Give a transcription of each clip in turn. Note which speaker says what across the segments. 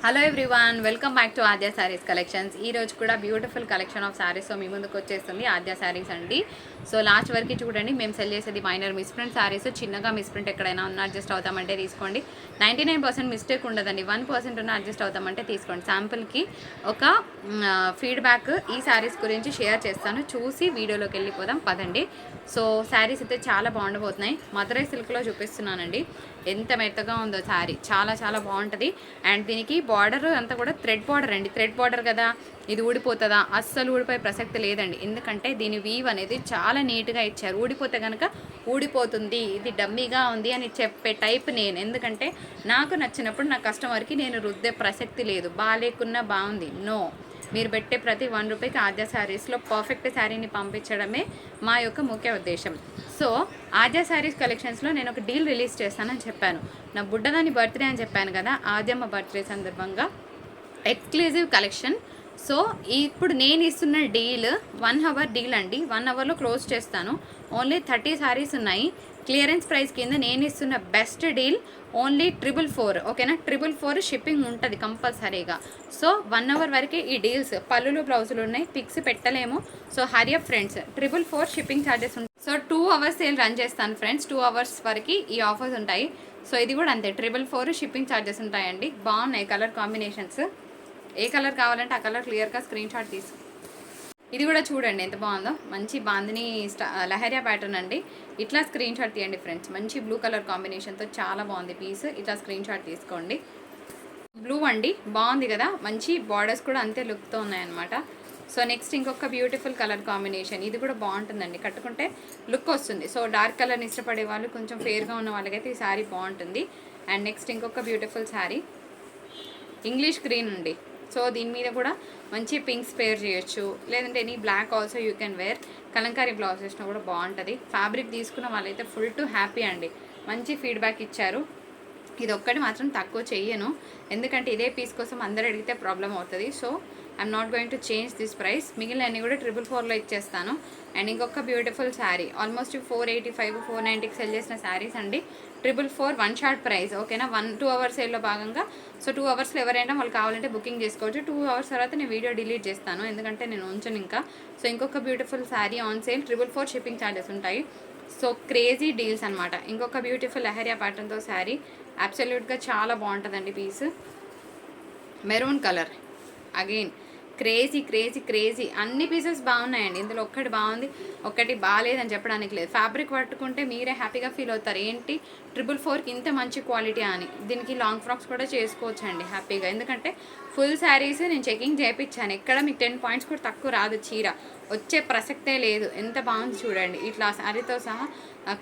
Speaker 1: Hello everyone, welcome back to Aadya saris collections. ఈ రోజు కూడా బ్యూటిఫుల్ కలెక్షన్ ఆఫ్ శారీస్ మీ ముందుకు వచ్చేస్తుంది ఆద్య శారీస్ అండి. సో లాస్ట్ వరకు చూడండి. మేము సెల్ చేసేది మైనర్ మిస్ప్రింట్ శారీస్. చిన్నగా మిస్ప్రింట్ ఎక్కడైనా ఉన్న అడ్జస్ట్ అవుతామంటే తీసుకోండి. 99% మిస్టేక్ ఉండదండి. 1% ఉన్న అడ్జస్ట్ అవుతామంటే తీసుకోండి. శాంపుల్కి ఒక ఫీడ్బ్యాక్ ఈ శారీస్ గురించి షేర్ చేస్తాను. చూసి వీడియోలోకి వెళ్ళిపోదాం పదండి. సో శారీస్ అయితే చాలా బాగుండబోతున్నాయి. మధురై సిల్క్లో చూపిస్తున్నానండి. ఎంత మెత్తగా ఉందో శారీ, చాలా చాలా బాగుంటుంది. అండ్ దీనికి బార్డర్ అంతా కూడా థ్రెడ్ బార్డర్ అండి. థ్రెడ్ బార్డర్ కదా, ఇది ఊడిపోతుందా? అస్సలు ఊడిపోయే ప్రసక్తి లేదండి. ఎందుకంటే దీని వీవ్ అనేది చాలా నీట్గా ఇచ్చారు. ఊడిపోతే కనుక ఊడిపోతుంది, ఇది డమ్మీగా ఉంది అని చెప్పే టైప్ నేను. ఎందుకంటే నాకు నచ్చినప్పుడు నా కస్టమర్కి నేను రుద్దే ప్రసక్తి లేదు. బాగాలేకున్నా బాగుంది నో. మీరు పెట్టే ప్రతి ₹1 ఆద్య శారీస్లో పర్ఫెక్ట్ శారీని పంపించడమే మా యొక్క ముఖ్య ఉద్దేశం. సో ఆద్య శారీస్ కలెక్షన్స్లో నేను ఒక డీల్ రిలీజ్ చేస్తానని చెప్పాను. నా బుడ్డదాని బర్త్డే అని చెప్పాను కదా, ఆద్యమ్మ బర్త్డే సందర్భంగా ఎక్స్క్లూజివ్ కలెక్షన్. సో ఇప్పుడు నేను ఇస్తున్న డీల్ 1 అవర్ డీల్ అండి. 1 అవర్లో క్లోజ్ చేస్తాను. ఓన్లీ 30 శారీస్ ఉన్నాయి. క్లియరెన్స్ ప్రైస్ కింద నేను ఇస్తున్న బెస్ట్ డీల్ ఓన్లీ 444. ఓకేనా? 444 షిప్పింగ్ ఉంటుంది కంపల్సరీగా. సో 1 అవర్ వరకే ఈ డీల్స్. పళ్ళులు బ్లౌజులు ఉన్నాయి, పిక్స్ పెట్టలేము. So hurry up friends, 444 shipping charges ఉంటాయి. సో 2 అవర్స్ సేల్ రన్ చేస్తాను ఫ్రెండ్స్. 2 అవర్స్ వరకు ఈ ఆఫర్స్ ఉంటాయి. సో ఇది కూడా అంతే, 444 షిప్పింగ్ ఛార్జెస్ ఉంటాయండి. బాగున్నాయి కలర్ కాంబినేషన్స్. ఏ కలర్ కావాలంటే ఆ కలర్ క్లియర్గా స్క్రీన్ షాట్ తీసు. ఇది కూడా చూడండి ఎంత బాగుందో. మంచి బాందిని లహరియా ప్యాటర్న్ అండి. ఇట్లా స్క్రీన్ షాట్ తీయండి ఫ్రెండ్స్. మంచి బ్లూ కలర్ కాంబినేషన్తో చాలా బాగుంది పీస్. ఇట్లా స్క్రీన్ షాట్ తీసుకోండి. బ్లూ అండి, బాగుంది కదా. మంచి బార్డర్స్ కూడా అంతే లుక్తో ఉన్నాయన్నమాట. సో నెక్స్ట్ ఇంకొక బ్యూటిఫుల్ కలర్ కాంబినేషన్. ఇది కూడా బాగుంటుందండి, కట్టుకుంటే లుక్ వస్తుంది. సో డార్క్ కలర్ని ఇష్టపడే వాళ్ళు, కొంచెం ఫేర్గా ఉన్న వాళ్ళకైతే ఈ శారీ బాగుంటుంది. అండ్ నెక్స్ట్ ఇంకొక బ్యూటిఫుల్ శారీ ఇంగ్లీష్ గ్రీన్ అండి. సో దీని మీద కూడా మంచి పింక్స్ పేర్ చేయొచ్చు, లేదంటే any black also you can wear. Kalamkari blouse వేసినా కూడా బాగుంటుంది. ఫ్యాబ్రిక్ తీసుకున్న వాళ్ళైతే ఫుల్ టు హ్యాపీ అండి. మంచి ఫీడ్బ్యాక్ ఇచ్చారు. ఇది ఒక్కటి మాత్రం తక్కువ చెయ్యను, ఎందుకంటే ఇదే పీస్ కోసం అందరు అడిగితే ప్రాబ్లం అవుతుంది. So I'm not going to change this price. మిగిలిన అన్ని కూడా 444లో ఇచ్చేస్తాను. అండ్ ఇంకొక బ్యూటిఫుల్ శారీ ఆల్మోస్ట్ 485 490కి సెల్ చేసిన శారీస్ అండి. 444 1 షాట్ ప్రైస్. ఓకేనా? 2 అవర్స్ సేల్లో భాగంగా. సో 2 అవర్స్లో ఎవరైనా వాళ్ళు కావాలంటే బుకింగ్ చేసుకోవచ్చు. 2 అవర్స్ తర్వాత నేను వీడియో డిలీట్ చేస్తాను, ఎందుకంటే నేను ఉంచను ఇంకా. సో ఇంకొక beautiful sari on sale, 444 shipping charges ఉంటాయి. సో క్రేజీ డీల్స్ అనమాట. ఇంకొక బ్యూటిఫుల్ లహరియా ప్యాటర్న్తో శారీ అబ్సల్యూట్గా చాలా బాగుంటుందండి piece. Maroon colour again crazy crazy crazy. అన్ని పీసెస్ బాగున్నాయండి. ఇందులో ఒక్కటి బాగుంది, ఒక్కటి బాగాలేదని చెప్పడానికి లేదు. ఫ్యాబ్రిక్ పట్టుకుంటే మీరే హ్యాపీగా ఫీల్ అవుతారు. ఏంటి 444కి ఇంత మంచి క్వాలిటీ అని. దీనికి లాంగ్ ఫ్రాక్స్ కూడా చేసుకోవచ్చు అండి హ్యాపీగా, ఎందుకంటే ఫుల్ శారీస్ నేను చెకింగ్ చేయించాను. ఎక్కడ మీకు 10 పాయింట్స్ కూడా తక్కువ రాదు. చీర వచ్చే ప్రసక్తే లేదు. ఎంత బాగుంది చూడండి. ఇట్లా శారీతో సహా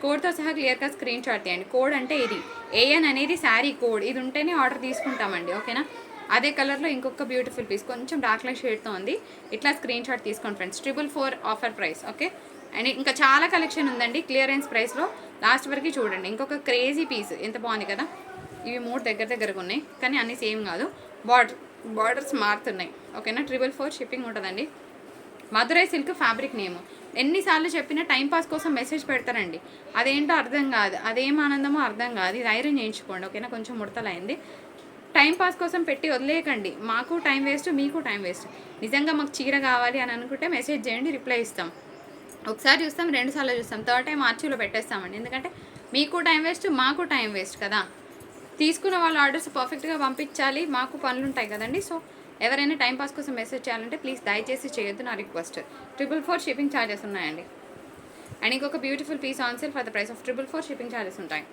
Speaker 1: కోడ్తో సహా క్లియర్గా స్క్రీన్ షాట్ తీయండి. కోడ్ అంటే ఇది ఏఎన్ అనేది శారీ కోడ్. ఇది ఉంటేనే ఆర్డర్ తీసుకుంటామండి. ఓకేనా? అదే కలర్లో ఇంకొక బ్యూటిఫుల్ పీస్ కొంచెం డార్క్ లైట్ షేడ్తో ఉంది. ఇట్లా స్క్రీన్ షాట్ తీసుకోండి friends. 444 offer price. Okay? And ఇంకా చాలా కలెక్షన్ ఉందండి క్లియరెన్స్ ప్రైస్లో. లాస్ట్ వరకు చూడండి. ఇంకొక క్రేజీ పీస్ ఎంత బాగుంది కదా. ఇవి 3 దగ్గరగా ఉన్నాయి, కానీ అన్నీ సేమ్ కాదు. బార్డర్స్ మారుతున్నాయి. ఓకేనా? 444 షిప్పింగ్ ఉంటుందండి. Madurai silk fabric name. ఎన్నిసార్లు చెప్పినా టైంపాస్ కోసం మెసేజ్ పెడతారండి. అదేంటో అర్థం కాదు, అదేం ఆనందమో అర్థం కాదు. ఇది ఐరన్ చేయించుకోండి. ఓకేనా? కొంచెం ముడతలైంది. టైంపాస్ కోసం పెట్టి వదిలేయకండి. మాకు టైం వేస్ట్, మీకు టైం వేస్ట్. నిజంగా మాకు చీర కావాలి అని అనుకుంటే మెసేజ్ చేయండి, రిప్లై ఇస్తాం. ఒకసారి చూస్తాం, 2 సార్లు చూస్తాం, 3rd టైం ఆర్చీవ్లో పెట్టేస్తామండి. ఎందుకంటే మీకు టైం వేస్ట్, మాకు టైం వేస్ట్ కదా. తీసుకున్న వాళ్ళ ఆర్డర్స్ పర్ఫెక్ట్గా పంపించాలి, మాకు పనులు ఉంటాయి కదండి. సో ఎవరైనా టైంపాస్ కోసం మెసేజ్ చేయాలంటే ప్లీజ్ దయచేసి చేయొద్దు, నా రిక్వెస్ట్. 444 షిప్పింగ్ ఛార్జెస్ ఉన్నాయండి. అండ్ ఇంకొక beautiful piece on sale for the price of 444 shipping charges ఉంటాయి.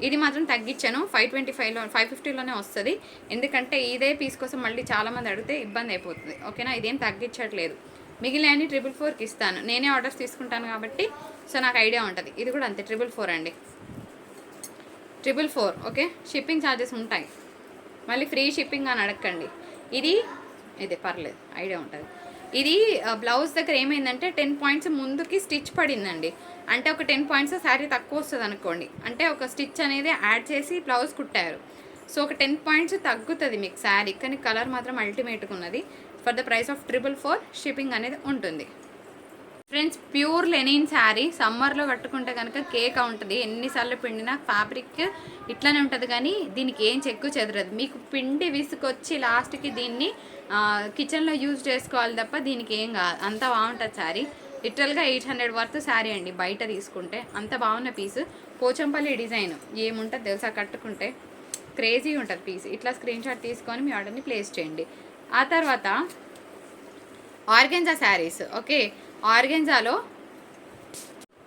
Speaker 1: ఇది మాత్రం తగ్గించాను. 525లో 550లోనే వస్తుంది, ఎందుకంటే ఇదే పీస్ కోసం మళ్ళీ చాలామంది అడిగితే ఇబ్బంది అయిపోతుంది. ఓకేనా? ఇదేం తగ్గించట్లేదు. మిగిలిన 444కి ఇస్తాను. నేనే ఆర్డర్స్ తీసుకుంటాను కాబట్టి సో నాకు ఐడియా ఉంటుంది. ఇది కూడా అంతే, 444 అండి. 444. ఓకే? షిప్పింగ్ ఛార్జెస్ ఉంటాయి. మళ్ళీ ఫ్రీ షిప్పింగ్ అని అడగండి. ఇదే పర్లేదు, ఐడియా ఉంటుంది. ఇది బ్లౌజ్ దగ్గర ఏమైందంటే 10 పాయింట్స్ ముందుకి స్టిచ్ పడిందండి. అంటే ఒక 10 పాయింట్స్ శారీ తక్కువ వస్తుంది అనుకోండి. అంటే ఒక స్టిచ్ అనేది యాడ్ చేసి బ్లౌజ్ కుట్టారు. సో ఒక 10 పాయింట్స్ తగ్గుతుంది మీకు శారీ, కానీ కలర్ మాత్రం అల్టిమేట్గా ఉన్నది. For the price of 444 shipping అనేది ఉంటుంది. ఫ్రెండ్స్ ప్యూర్ లెనిన్ శారీ సమ్మర్లో కట్టుకుంటే కనుక కేక్ ఉంటుంది. ఎన్నిసార్లు పిండినా ఫ్యాబ్రిక్ ఇట్లానే ఉంటుంది, కానీ దీనికి ఏం చెక్కు చెదరదు. మీకు పిండి విసుకొచ్చి లాస్ట్కి దీన్ని కిచెన్లో యూజ్ చేసుకోవాలి తప్ప దీనికి ఏం కాదు. అంత బాగుంటుంది శారీ. లిటరల్గా 800 వర్త్ శారీ అండి బయట తీసుకుంటే. అంత బాగున్న పీసు. పోచంపల్లి డిజైన్ ఏముంటుంది తెలుసా, కట్టుకుంటే క్రేజీ ఉంటుంది పీస్. ఇట్లా స్క్రీన్ షాట్ తీసుకొని మీ ఆర్డర్ని ప్లేస్ చేయండి. ఆ తర్వాత ఆర్గెంజా శారీస్. ఓకే, ఆర్గెంజాలో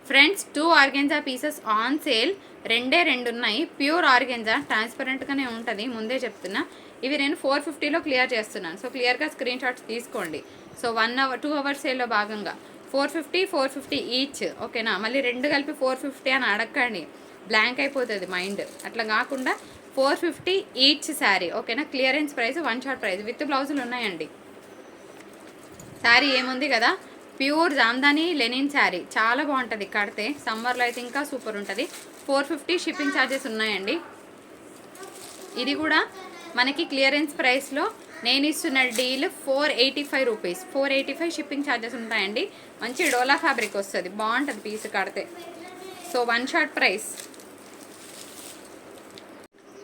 Speaker 1: friends 2 organza pieces on sale. 2 ఉన్నాయి. ప్యూర్ ఆర్గెంజా, ట్రాన్స్పరెంట్గానే ఉంటుంది, ముందే చెప్తున్నా. ఇవి నేను 450లో క్లియర్ చేస్తున్నాను. సో క్లియర్గా స్క్రీన్ షాట్స్ తీసుకోండి. సో 2 అవర్స్ సేల్లో భాగంగా 450 ఈచ్. ఓకేనా, మళ్ళీ 2 కలిపి 450 అని అడగండి, బ్లాంక్ అయిపోతుంది మైండ్. అట్లా కాకుండా 450 ఈచ్ శారీ. ఓకేనా, clearance price, 1 shot price with బ్లౌజులు ఉన్నాయండి. శారీ ఏముంది కదా, ప్యూర్ జామ్దాని లెనిన్ శారీ, చాలా బాగుంటుంది కడితే. సమ్మర్లో అయితే ఇంకా సూపర్ ఉంటుంది. 450 షిప్పింగ్ ఛార్జెస్ ఉన్నాయండి. ఇది కూడా మనకి క్లియరెన్స్ ప్రైస్లో నేను ఇస్తున్న డీల్ 485 రూపీస్. 485 షిప్పింగ్ ఛార్జెస్ ఉంటాయండి. మంచి డోలా ఫ్యాబ్రిక్ వస్తుంది, బాగుంటుంది పీస్ కడితే. So 1 shot price.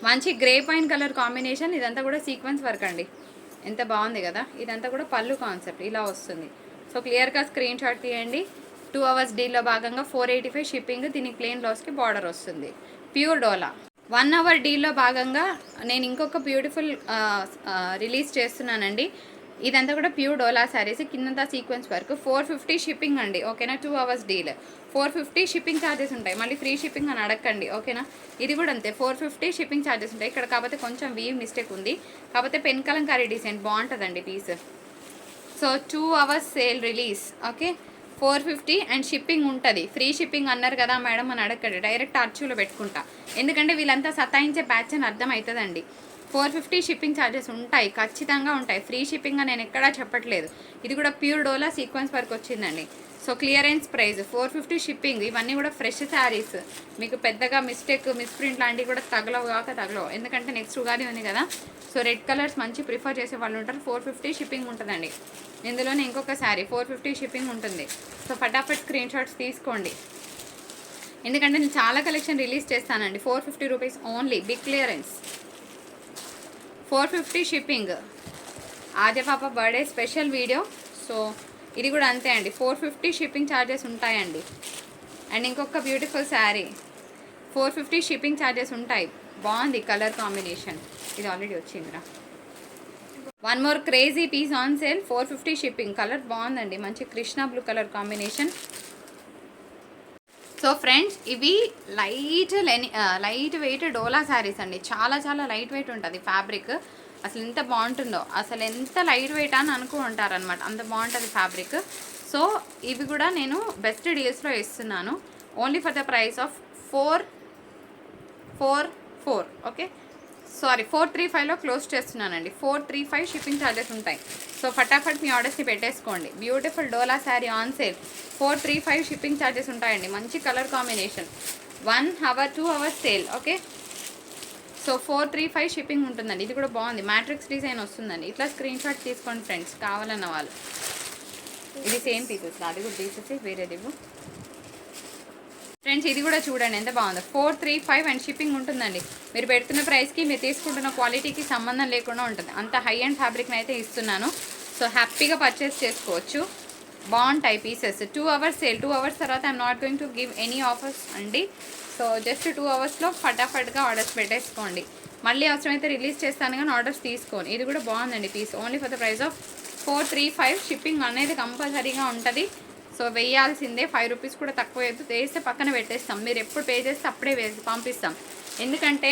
Speaker 1: మంచి గ్రే పైన్ కలర్ కాంబినేషన్. ఇదంతా కూడా సీక్వెన్స్ వర్క్ అండి, ఎంత బాగుంది కదా. ఇదంతా కూడా పళ్ళు కాన్సెప్ట్ ఇలా వస్తుంది. సో క్లియర్గా స్క్రీన్ షాట్ తీయండి. 2 అవర్స్ డీల్లో భాగంగా 485 షిప్పింగ్. దీనికి ప్లెయిన్ బ్లౌజ్కి బార్డర్ వస్తుంది. ప్యూర్ డోలా. 1 అవర్ డీల్లో భాగంగా నేను ఇంకొక బ్యూటిఫుల్ రిలీజ్ చేస్తున్నానండి. ఇదంతా కూడా ప్యూర్ డోలా శారీస్, కిందంతా సీక్వెన్స్ వర్క్. 450 షిప్పింగ్ అండి. ఓకేనా, 2 అవర్స్ డీల్. 450 షిప్పింగ్ ఛార్జెస్ ఉంటాయి, మళ్ళీ ఫ్రీ షిప్పింగ్ అని అడగండి. ఓకేనా, ఇది కూడా అంతే, 450 షిప్పింగ్ ఛార్జెస్ ఉంటాయి. ఇక్కడ కాకపోతే కొంచెం వీవ్ మిస్టేక్ ఉంది, కాకపోతే పెన్ కలంకారీ డిజైన్ బాగుంటుందండి piece. So 2 hours sale release. Okay, 450 and shipping ఉంటుంది. ఫ్రీ షిప్పింగ్ అన్నారు కదా మేడం అని అడగండి, డైరెక్ట్ అర్చూలో పెట్టుకుంటా. ఎందుకంటే వీళ్ళంతా సతాయించే బ్యాచ్ అని అర్థం అవుతుందండి. 450 షిప్పింగ్ ఛార్జెస్ ఉంటాయి, ఖచ్చితంగా ఉంటాయి. ఫ్రీ షిప్పింగ్ అని నేను ఎక్కడా చెప్పట్లేదు. ఇది కూడా ప్యూర్ డోలా సీక్వెన్స్ వర్క్ వచ్చిందండి. So clearance price 450 shipping. ఇవన్నీ కూడా ఫ్రెష్ శారీస్, మీకు పెద్దగా మిస్ప్రింట్ లాంటివి కూడా తగలవు. ఎందుకంటే నెక్స్ట్ ఉగాది ఉంది కదా. సో రెడ్ కలర్స్ మంచి ప్రిఫర్ చేసే వాళ్ళు ఉంటారు. 450 షిప్పింగ్ ఉంటుందండి. ఇందులోనే ఇంకొక శారీ 450 షిప్పింగ్ ఉంటుంది. సో ఫటాఫట్ స్క్రీన్ షాట్స్ తీసుకోండి, ఎందుకంటే నేను చాలా కలెక్షన్ రిలీజ్ చేస్తానండి. 450 rupees only, big clearance. 450 shipping. Aadya పాప బర్త్డే స్పెషల్ వీడియో. సో ఇది కూడా అంతే అండి, 450 షిప్పింగ్ ఛార్జెస్ ఉంటాయండి. అండ్ ఇంకొక బ్యూటిఫుల్ శారీ 450 షిప్పింగ్ ఛార్జెస్ ఉంటాయి. బాగుంది కలర్ కాంబినేషన్, ఇది ఆల్రెడీ వచ్చిందిరా. 1 more crazy piece on sale, 450 shipping. Colour బాగుందండి, మంచి Krishna blue colour combination. So friends, ఇవి లైట్ వెయిట్ డోలా శారీస్ అండి. చాలా చాలా లైట్ వెయిట్ ఉంటుంది ఫ్యాబ్రిక్. అసలు ఎంత బాగుంటుందో, అసలు ఎంత లైట్ వెయిట్ అని అనుకుంటారనమాట, అంత బాగుంటుంది ఫ్యాబ్రిక్. సో ఇవి కూడా నేను బెస్ట్ డీల్స్లో ఇస్తున్నాను, only for the price of 444. Okay, sorry 435లో క్లోజ్ చేస్తున్నానండి. 435 షిప్పింగ్ ఛార్జెస్ ఉంటాయి. సో ఫటాఫట్ మీ ఆర్డర్స్ని పెట్టేసుకోండి. Beautiful Dola sari on sale, 435 shipping charges ఉంటాయండి. మంచి colour combination. 1 hour 2 hours sale. Okay, so 435 shipping ఉంటుందండి. ఇది కూడా బాగుంది, మ్యాట్రిక్స్ డిజైన్ వస్తుందండి. ఇట్లా స్క్రీన్ షాట్ తీసుకోండి ఫ్రెండ్స్, కావాలన్న వాళ్ళు. ఇది సేమ్ పీసెస్, అది కూడా తీసేసి వేరేది ఇవ్వు ఫ్రెండ్స్. ఇది కూడా చూడండి ఎంత బాగుందో, 435 అండ్ షిప్పింగ్ ఉంటుందండి. మీరు పెడుతున్న ప్రైస్కి, మీరు తీసుకుంటున్న క్వాలిటీకి సంబంధం లేకుండా ఉంటుంది. అంత హై అండ్ ఫ్యాబ్రిక్ని అయితే ఇస్తున్నాను. సో హ్యాపీగా పర్చేస్ చేసుకోవచ్చు, బాగుంటాయి పీసెస్. 2 hours sale. 2 అవర్స్ తర్వాత I'm not going to give any offers అండి. సో జస్ట్ 2 అవర్స్లో ఫటాఫట్గా ఆర్డర్స్ పెట్టేసుకోండి. మళ్ళీ అవసరమైతే రిలీజ్ చేస్తాను కానీ ఆర్డర్స్ తీసుకోండి. ఇది కూడా బాగుందండి piece, only for the price of 435. Shipping అనేది కంపల్సరీగా ఉంటుంది. సో వేయాల్సిందే, 5 రూపీస్ కూడా తక్కువ వేస్తే పక్కన పెట్టేస్తాం. మీరు ఎప్పుడు పే చేస్తే అప్పుడే పంపిస్తాం. ఎందుకంటే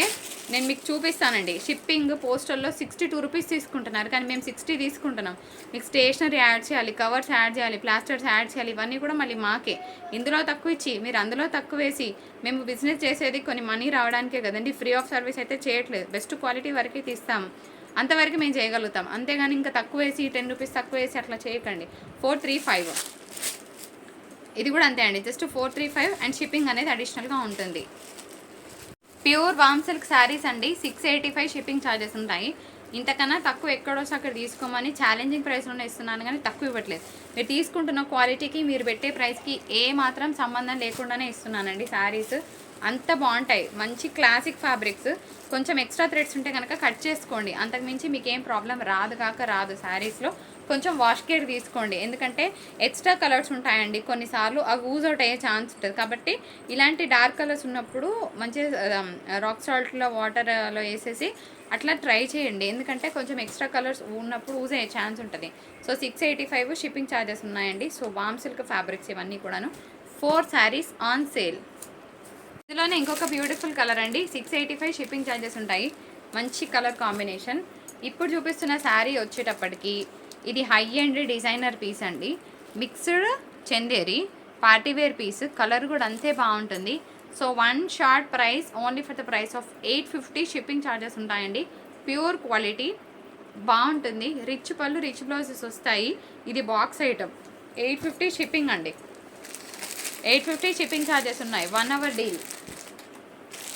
Speaker 1: నేను మీకు చూపిస్తానండి, షిప్పింగ్ పోస్టల్లో 62 రూపీస్ తీసుకుంటున్నారు, కానీ మేము 60 తీసుకుంటున్నాం. మీకు స్టేషనరీ యాడ్ చేయాలి, కవర్స్ యాడ్ చేయాలి, ప్లాస్టర్స్ యాడ్ చేయాలి, ఇవన్నీ కూడా మళ్ళీ మాకే. ఇందులో తక్కువ ఇచ్చి మీరు అందులో తక్కువ వేసి మేము బిజినెస్ చేసేది కొన్ని మనీ రావడానికే కదండి. ఫ్రీ ఆఫ్ సర్వీస్ అయితే చేయట్లేదు, బెస్ట్ క్వాలిటీ వరకే తీస్తాము, అంతవరకు మేము చేయగలుగుతాం. అంతేగాని ఇంకా తక్కువ వేసి 10 రూపీస్ తక్కువ వేసి అట్లా చేయకండి. 435. ఇది కూడా అంతే అండి, జస్ట్ 435 అండ్ షిప్పింగ్ అనేది అడిషనల్గా ఉంటుంది. ప్యూర్ వామ్ సిల్క్ శారీస్ అండి, 685 షిప్పింగ్ ఛార్జెస్ ఉంటాయి. ఇంతకన్నా తక్కువ ఎక్కడొస్తే అక్కడ తీసుకోమని ఛాలెంజింగ్ ప్రైస్లోనే ఇస్తున్నాను, కానీ తక్కువ ఇవ్వట్లేదు. మీరు తీసుకుంటున్న క్వాలిటీకి మీరు పెట్టే ప్రైస్కి ఏ మాత్రం సంబంధం లేకుండానే ఇస్తున్నానండి. శారీస్ అంత బాగుంటాయి, మంచి క్లాసిక్ ఫ్యాబ్రిక్స్. కొంచెం ఎక్స్ట్రా థ్రెడ్స్ ఉంటే కనుక కట్ చేసుకోండి, అంతకుమించి మీకు ఏం ప్రాబ్లం రాదు శారీస్లో. కొంచెం వాష్ కేర్ తీసుకోండి, ఎందుకంటే ఎక్స్ట్రా కలర్స్ ఉంటాయండి, కొన్నిసార్లు అవి యూజ్ అవుట్ అయ్యే ఛాన్స్ ఉంటుంది. కాబట్టి ఇలాంటి డార్క్ కలర్స్ ఉన్నప్పుడు మంచిగా రాక్ సాల్ట్లో వాటర్లో వేసేసి అట్లా ట్రై చేయండి, ఎందుకంటే కొంచెం ఎక్స్ట్రా కలర్స్ ఉన్నప్పుడు యూజ్ అయ్యే ఛాన్స్ ఉంటుంది. సో 685 షిప్పింగ్ ఛార్జెస్ ఉన్నాయండి. సో వామ్ సిల్క్ ఫ్యాబ్రిక్స్ ఇవన్నీ కూడాను 4 శారీస్ ఆన్ సేల్. ఇందులోనే ఇంకొక బ్యూటిఫుల్ కలర్ అండి, 685 షిప్పింగ్ ఛార్జెస్ ఉంటాయి. మంచి కలర్ కాంబినేషన్. ఇప్పుడు చూపిస్తున్న శారీ వచ్చేటప్పటికి ఇది హై అండ్ డిజైనర్ పీస్ అండి, mixed Chanderi partywear piece. Colour కూడా అంతే బాగుంటుంది. So 1 short price only for the price of 850. Shipping charges ఉంటాయండి. ప్యూర్ క్వాలిటీ బాగుంటుంది. రిచ్ పళ్ళు రిచ్ బ్లౌజెస్ వస్తాయి. ఇది బాక్స్ ఐటమ్. 850 షిప్పింగ్ అండి. 850 షిప్పింగ్ ఛార్జెస్ ఉన్నాయి. 1 అవర్ డీల్.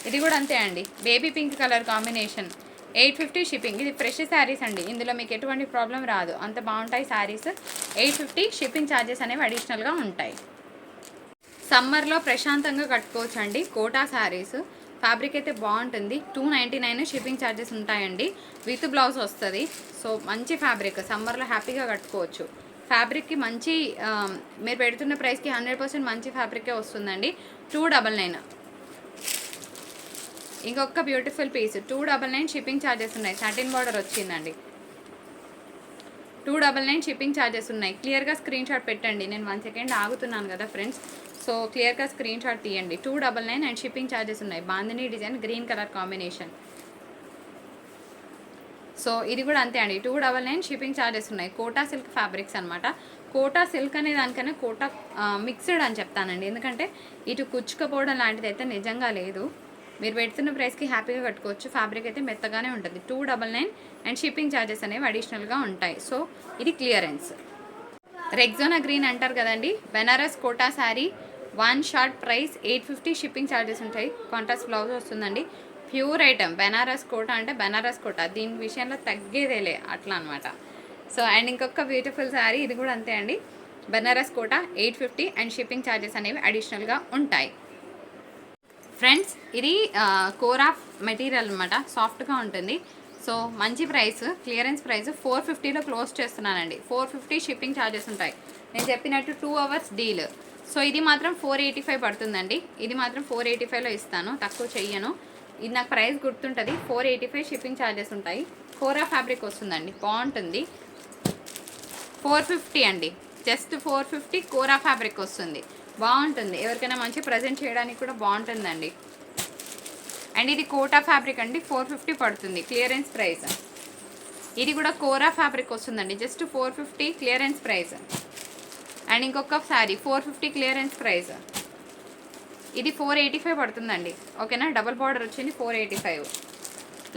Speaker 1: ఇది కూడా అంతే అండి, baby pink colour combination. 850 shipping. ఇది ఫ్రెష్ శారీస్ అండి, ఇందులో మీకు ఎటువంటి ప్రాబ్లం రాదు, అంత బాగుంటాయి శారీస్. 850 షిప్పింగ్ ఛార్జెస్ అనేవి అడిషనల్గా ఉంటాయి. సమ్మర్లో ప్రశాంతంగా కట్టుకోవచ్చు అండి. కోటా శారీస్ ఫ్యాబ్రిక్ అయితే బాగుంటుంది. 299 షిప్పింగ్ ఛార్జెస్ ఉంటాయండి. విత్ బ్లౌజ్ వస్తుంది. సో మంచి ఫ్యాబ్రిక్, సమ్మర్లో హ్యాపీగా కట్టుకోవచ్చు. ఫ్యాబ్రిక్కి మంచి మీరు పెడుతున్న ప్రైస్కి 100% మంచి ఫ్యాబ్రికే వస్తుందండి. 299. ఇంకొక బ్యూటిఫుల్ పీస్ 299 షిప్పింగ్ ఛార్జెస్ ఉన్నాయి. సాటిన్ బార్డర్ వచ్చిందండి. 299 షిప్పింగ్ ఛార్జెస్ ఉన్నాయి. క్లియర్గా స్క్రీన్ షాట్ పెట్టండి. నేను 1 సెకండ్ ఆగుతున్నాను కదా ఫ్రెండ్స్, సో క్లియర్గా స్క్రీన్ షాట్ తీయండి. 299 అండ్ షిప్పింగ్ ఛార్జెస్ ఉన్నాయి. Bandhani design green colour combination. So ఇది కూడా అంతే అండి, 299 షిప్పింగ్ ఛార్జెస్ ఉన్నాయి. కోటా సిల్క్ ఫ్యాబ్రిక్స్ అనమాట. కోటా సిల్క్ అనే దానికన్నా కోటా మిక్స్డ్ అని చెప్తానండి, ఎందుకంటే ఇటు కుచ్చుకపోవడం లాంటిది అయితే నిజంగా లేదు. మీరు పెడుతున్న ప్రైస్కి హ్యాపీగా కట్టుకోవచ్చు. ఫ్యాబ్రిక్ అయితే మెత్తగానే ఉంటుంది. 299 అండ్ షిప్పింగ్ ఛార్జెస్ అనేవి అడిషనల్గా ఉంటాయి. సో ఇది క్లియరెన్స్. రెగ్జోనా గ్రీన్ అంటారు కదండి, Banaras Kota sari 1 short price 850 shipping charges ఉంటాయి. కాంట్రాస్ట్ బ్లౌజ్ వస్తుందండి. Pure item. బెనారస్ కోటా అంటే బెనారస్ కోటా, దీని విషయంలో తగ్గేదేలే అట్లా అనమాట. సో అండ్ ఇంకొక బ్యూటిఫుల్ శారీ, ఇది కూడా అంతే అండి, Banaras Kota 850 and shipping charges అనేవి అడిషనల్గా ఉంటాయి. ఫ్రెండ్స్ ఇది కోరా మెటీరియల్ అనమాట, సాఫ్ట్గా ఉంటుంది. సో మంచి ప్రైస్, క్లియరెన్స్ ప్రైస్ 450లో క్లోజ్ చేస్తున్నానండి. 450 షిప్పింగ్ ఛార్జెస్ ఉంటాయి. నేను చెప్పినట్టు 2 అవర్స్ డీల్. సో ఇది మాత్రం 485 పడుతుందండి. ఇది మాత్రం 485లో ఇస్తాను, తక్కువ చెయ్యను. ఇది నాకు ప్రైస్ గుర్తుంటుంది. 485 షిప్పింగ్ ఛార్జెస్ ఉంటాయి. కోరా ఫ్యాబ్రిక్ వస్తుందండి, బాగుంటుంది. 450 అండి, జస్ట్ 450 కోరా ఫ్యాబ్రిక్ వస్తుంది, బాగుంటుంది. ఎవరికైనా మంచి ప్రజెంట్ చేయడానికి కూడా బాగుంటుందండి. అండ్ ఇది కోటా ఫ్యాబ్రిక్ అండి, 450 పడుతుంది క్లియరెన్స్ ప్రైస్. ఇది కూడా కోరా ఫ్యాబ్రిక్ వస్తుందండి, జస్ట్ 450 క్లియరెన్స్ ప్రైస్. అండ్ ఇంకొక శారీ 450 క్లియరెన్స్ ప్రైస్. ఇది 485 పడుతుందండి, ఓకేనా. డబుల్ బార్డర్ వచ్చింది 485.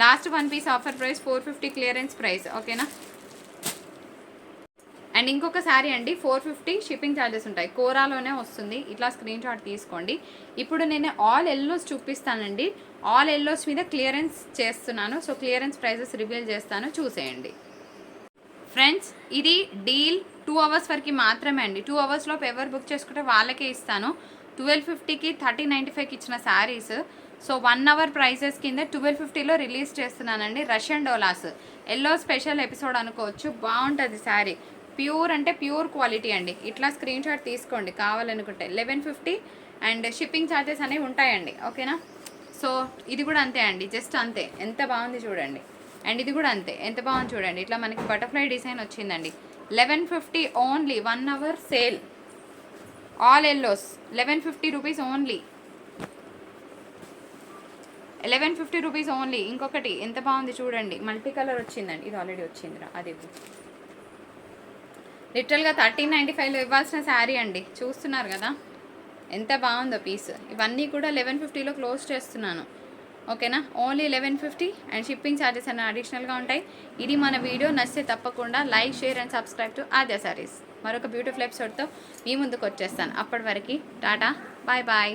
Speaker 1: Last 1 piece offer price 450 clearance price, ఓకేనా. అండ్ ఇంకొక శారీ అండి 450 షిప్పింగ్ ఛార్జెస్ ఉంటాయి. కోరాలోనే వస్తుంది. ఇట్లా స్క్రీన్ షాట్ తీసుకోండి. ఇప్పుడు నేను ఆల్ ఎల్లోస్ చూపిస్తానండి. ఆల్ ఎల్లోస్ మీద క్లియరెన్స్ చేస్తున్నాను. సో క్లియరెన్స్ ప్రైజెస్ రివీల్ చేస్తాను, చూసేయండి ఫ్రెండ్స్. ఇది డీల్ 2 అవర్స్ వరకు మాత్రమే అండి. 2 అవర్స్లోపు ఎవరు బుక్ చేసుకుంటే వాళ్ళకే ఇస్తాను. 1250కి 1395కి ఇచ్చిన శారీస్. సో 1 అవర్ ప్రైజెస్ కింద 1250లో రిలీజ్ చేస్తున్నానండి. Russian Doulos yellow special episode అనుకోవచ్చు, బాగుంటుంది శారీ. ప్యూర్ అంటే ప్యూర్ క్వాలిటీ అండి. ఇట్లా స్క్రీన్ షాట్ తీసుకోండి కావాలనుకుంటే. 1150 అండ్ షిప్పింగ్ ఛార్జెస్ అనేవి ఉంటాయండి, ఓకేనా. సో ఇది కూడా అంతే అండి, జస్ట్ అంతే. ఎంత బాగుంది చూడండి. అండ్ ఇది కూడా అంతే, ఎంత బాగుంది చూడండి. ఇట్లా మనకి బటర్ఫ్లై డిజైన్ వచ్చిందండి. 1150 only, 1 hour sale. All yellows 1150 rupees only. 1150 rupees only. ఇంకొకటి ఎంత బాగుంది చూడండి, మల్టీ కలర్ వచ్చిందండి. ఇది ఆల్రెడీ వచ్చిందిరా, అది లిటరల్గా 1395లో ఇవ్వాల్సిన శారీ అండి. చూస్తున్నారు కదా ఎంత బాగుందో పీస్. ఇవన్నీ కూడా 1150లో క్లోజ్ చేస్తున్నాను, ఓకేనా. ఓన్లీ 1150 అండ్ షిప్పింగ్ ఛార్జెస్ అన్న అడిషనల్గా ఉంటాయి. ఇది మన వీడియో నచ్చితే తప్పకుండా like, share and subscribe to Aadya saris. మరొక బ్యూటిఫుల్ ఎపిసోడ్తో మీ ముందుకు వచ్చేస్తాను. అప్పటి వరకు టాటా, బాయ్ బాయ్.